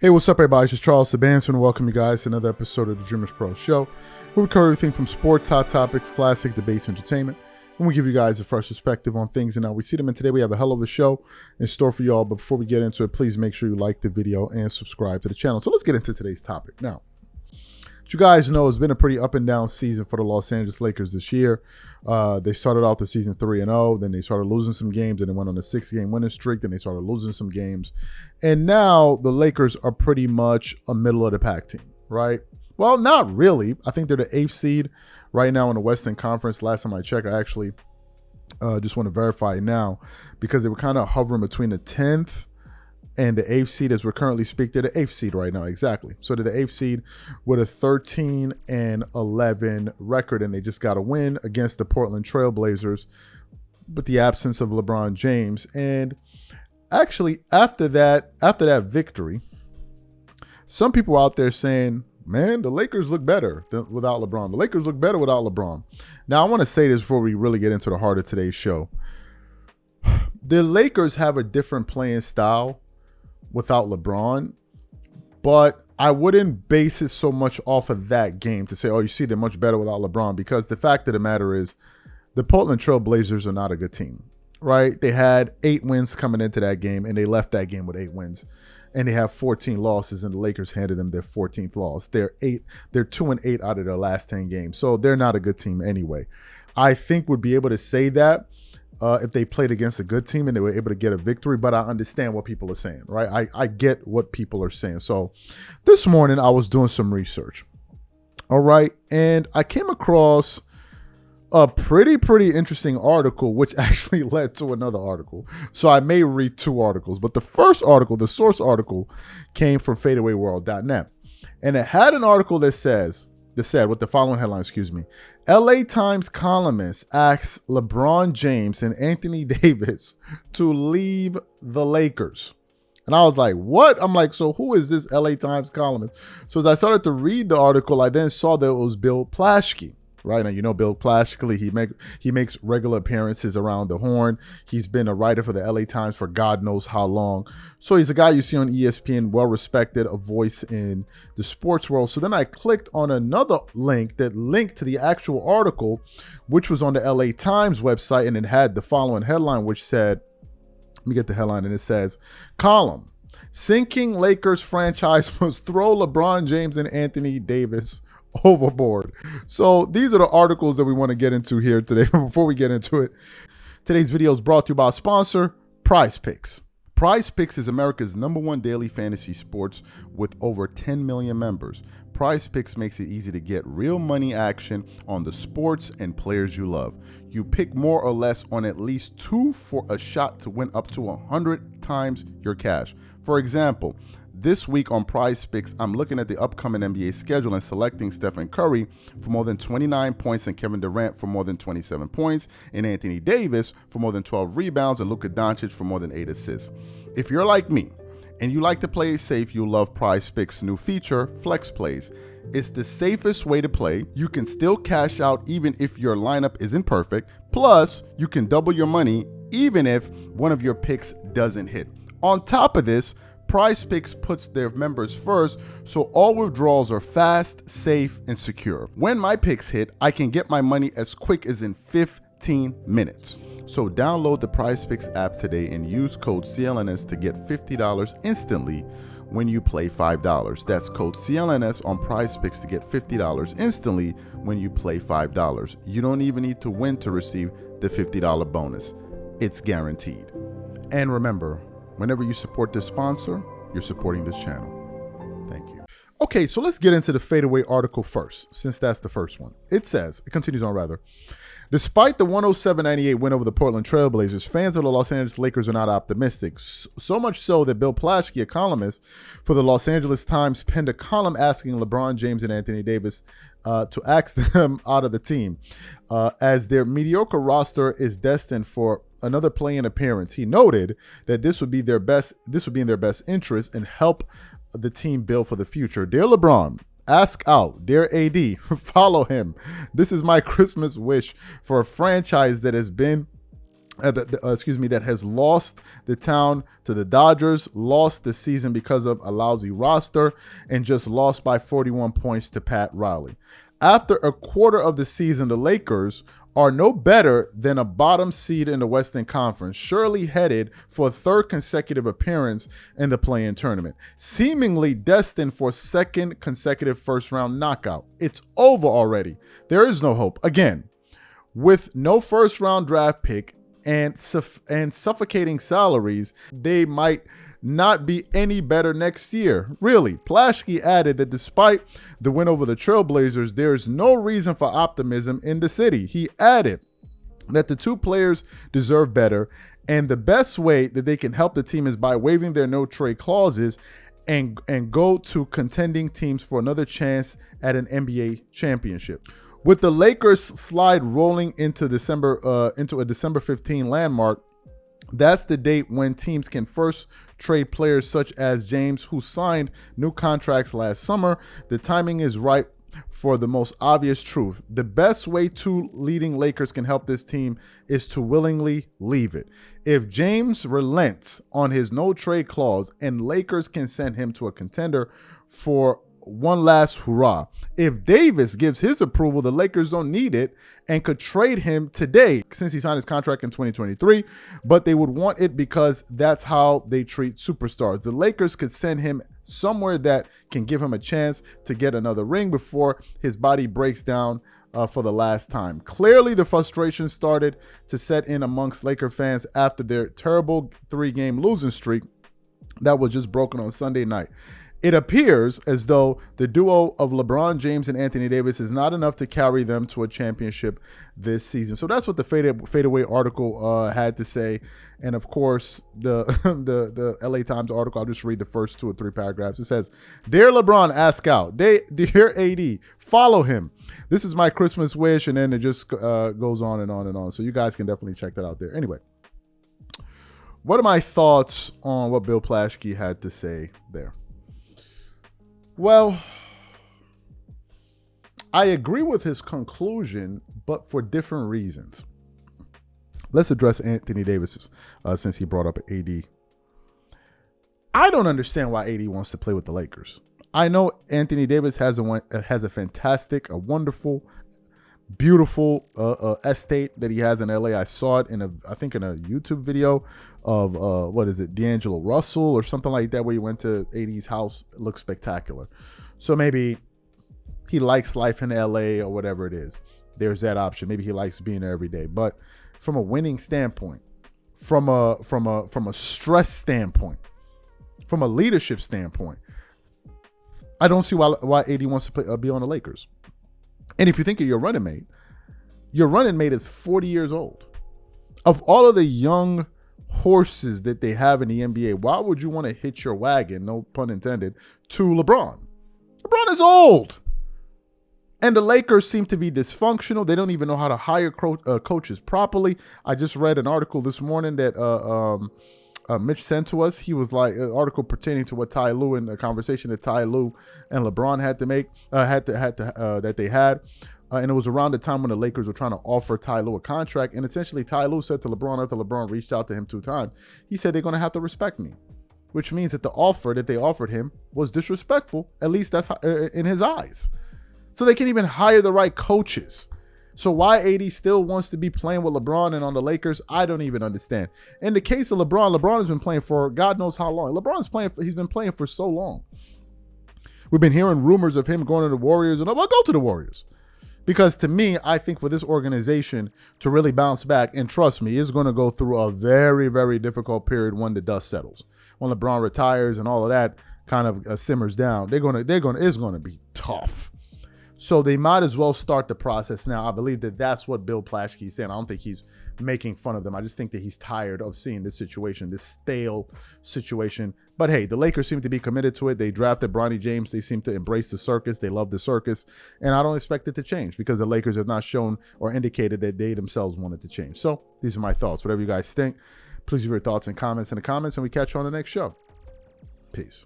Hey, what's up, everybody? It's just Charles Sabanson, and welcome you guys to another episode of the Dreamers Pro Show, where we cover everything from sports, hot topics, classic, debates, entertainment, and we give you guys a fresh perspective on things and how we see them. And today we have a hell of a show in store for y'all. But before we get into it, please make sure you like the video and subscribe to the channel. So let's get into today's topic. Now, as you guys know, it's been a pretty up and down season for the Los Angeles Lakers this year. They started off the season 3-0, then they started losing some games, and they went on a 6-game winning streak, then they started losing some games. And now the Lakers are pretty much a middle of the pack team, right? Well, not really. I think they're the 8th seed right now in the Western Conference. Last time I checked, I actually just want to verify it now because they were kind of hovering between the 10th and the 8th seed as we currently speak. They're the 8th seed right now, exactly. So they're the 8th seed with a 13-11 record, and they just got a win against the Portland Trail Blazers with the absence of LeBron James. And actually, after that victory, some people out there saying, man, the Lakers look better without LeBron. The Lakers look better without LeBron. Now, I want to say this before we really get into the heart of today's show. The Lakers have a different playing style without LeBron, but I wouldn't base it so much off of that game to say, oh, you see, they're much better without LeBron, because the fact of the matter is the Portland Trail Blazers are not a good team, right? They had 8 wins coming into that game, and they left that game with 8 wins, and they have 14 losses, and the Lakers handed them their 14th loss. They're 2-8 out of their last 10 games, so they're not a good team anyway. I think we'd be able to say that if they played against a good team and they were able to get a victory, but I understand what people are saying, right? I get what people are saying. So this morning I was doing some research, all right, and I came across a pretty interesting article, which actually led to another article. So I may read 2 articles, but the first article, the source article, came from fadeawayworld.net, and it had an article that said with the following headline, LA Times columnist asks LeBron James and Anthony Davis to leave the Lakers. And I was like, what? I'm like, so who is this LA Times columnist? So as I started to read the article, I then saw that it was Bill Plaschke. Right now, you know Bill Plaschke. He makes regular appearances around the horn. He's been a writer for the LA Times for God knows how long. So he's a guy you see on ESPN, well respected, a voice in the sports world. So then I clicked on another link that linked to the actual article, which was on the LA Times website, and it had the following headline, which said, let me get the headline, and it says, column, sinking Lakers franchise must throw LeBron James and Anthony Davis overboard. So these are the articles that we want to get into here today. Before we get into it, today's video is brought to you by our sponsor, Prize Picks. Prize Picks is America's #1 daily fantasy sports with over 10 million members. Prize Picks makes it easy to get real money action on the sports and players you love. You pick more or less on at least 2 for a shot to win up to 100 times your cash. For example, this week on Prize Picks, I'm looking at the upcoming NBA schedule and selecting Stephen Curry for more than 29 points and Kevin Durant for more than 27 points and Anthony Davis for more than 12 rebounds and Luka Doncic for more than 8 assists. If you're like me and you like to play it safe, you'll love Prize Picks' new feature, Flex Plays. It's the safest way to play. You can still cash out even if your lineup isn't perfect. Plus, you can double your money even if one of your picks doesn't hit. On top of this, Prize Picks puts their members first, so all withdrawals are fast, safe, and secure. When my picks hit, I can get my money as quick as in 15 minutes. So download the Prize Picks app today and use code CLNS to get $50 instantly when you play $5. That's code CLNS on Prize Picks to get $50 instantly when you play $5. You don't even need to win to receive the $50 bonus. It's guaranteed. And remember, whenever you support this sponsor, you're supporting this channel. Thank you. Okay, so let's get into the fadeaway article first, since that's the first one. It continues on rather. Despite the 107-98 win over the Portland Trail Blazers, fans of the Los Angeles Lakers are not optimistic. So much so that Bill Plaschke, a columnist for the Los Angeles Times, penned a column asking LeBron James and Anthony Davis to axe them out of the team, as their mediocre roster is destined for another play-in appearance. He noted that this would be in their best interest and help the team build for the future. Dear LeBron, ask out. Dear AD, follow him. This is my Christmas wish for a franchise that has been that has lost the town to the Dodgers, lost the season because of a lousy roster, and just lost by 41 points to Pat Riley. After a quarter of the season, the Lakers are no better than a bottom seed in the Western Conference, surely headed for a third consecutive appearance in the play-in tournament, seemingly destined for a second consecutive first-round knockout. It's over already. There is no hope. Again, with no first-round draft pick and suffocating salaries, they might not be any better next year. Really, Plaschke added that despite the win over the Trailblazers, there is no reason for optimism in the city. He added that the two players deserve better, and the best way that they can help the team is by waiving their no-trade clauses and go to contending teams for another chance at an NBA championship. With the Lakers slide rolling into a December 15 landmark, that's the date when teams can first trade players such as James, who signed new contracts last summer. The timing is right for the most obvious truth. The best way two leading Lakers can help this team is to willingly leave it. If James relents on his no-trade clause and Lakers can send him to a contender for one last hurrah. If Davis gives his approval, the Lakers don't need it and could trade him today since he signed his contract in 2023, but they would want it because that's how they treat superstars. The Lakers could send him somewhere that can give him a chance to get another ring before his body breaks down for the last time. Clearly, the frustration started to set in amongst Laker fans after their terrible 3-game losing streak that was just broken on Sunday night. It appears as though the duo of LeBron James and Anthony Davis is not enough to carry them to a championship this season. So that's what the Fadeaway article had to say. And of course, the LA Times article, I'll just read the first 2 or 3 paragraphs. It says, "Dear LeBron, ask out. Dear AD, follow him. This is my Christmas wish." And then it just goes on and on and on. So you guys can definitely check that out there. Anyway, what are my thoughts on what Bill Plaschke had to say there? Well, I agree with his conclusion, but for different reasons. Let's address Anthony Davis since he brought up AD. I don't understand why AD wants to play with the Lakers. I know Anthony Davis has a fantastic, a wonderful, beautiful estate that he has in LA. I saw it I think in a YouTube video of D'Angelo Russell or something like that, where he went to AD's house. It looks spectacular. So maybe he likes life in LA or whatever it is. There's that option. Maybe he likes being there every day. But from a winning standpoint, from a stress standpoint, from a leadership standpoint, I don't see why AD wants to be on the Lakers. And if you think of your running mate is 40 years old. Of all of the young horses that they have in the NBA, why would you want to hitch your wagon, no pun intended, to LeBron? LeBron is old. And the Lakers seem to be dysfunctional. They don't even know how to hire coaches properly. I just read an article this morning that Mitch sent to us. He was like, an article pertaining to what Ty Lue and the conversation that Ty Lue and LeBron had to make, that they had. And it was around the time when the Lakers were trying to offer Ty Lue a contract. And essentially, Ty Lue said to LeBron, after LeBron reached out to him 2 times, he said, they're going to have to respect me, which means that the offer that they offered him was disrespectful. At least that's how, in his eyes. So they can't even hire the right coaches. So why AD still wants to be playing with LeBron and on the Lakers, I don't even understand. In the case of LeBron has been playing for God knows how long. He's been playing for so long. We've been hearing rumors of him going to the Warriors, and I'll go to the Warriors. Because to me, I think for this organization to really bounce back, and trust me, is going to go through a very, very difficult period when the dust settles. When LeBron retires and all of that kind of simmers down, it's going to be tough. So they might as well start the process now. I believe that that's what Bill Plaschke is saying. I don't think he's making fun of them. I just think that he's tired of seeing this situation, this stale situation. But hey, the Lakers seem to be committed to it. They drafted Bronny James. They seem to embrace the circus. They love the circus. And I don't expect it to change because the Lakers have not shown or indicated that they themselves want it to change. So these are my thoughts. Whatever you guys think, please leave your thoughts and comments in the comments, and we catch you on the next show. Peace.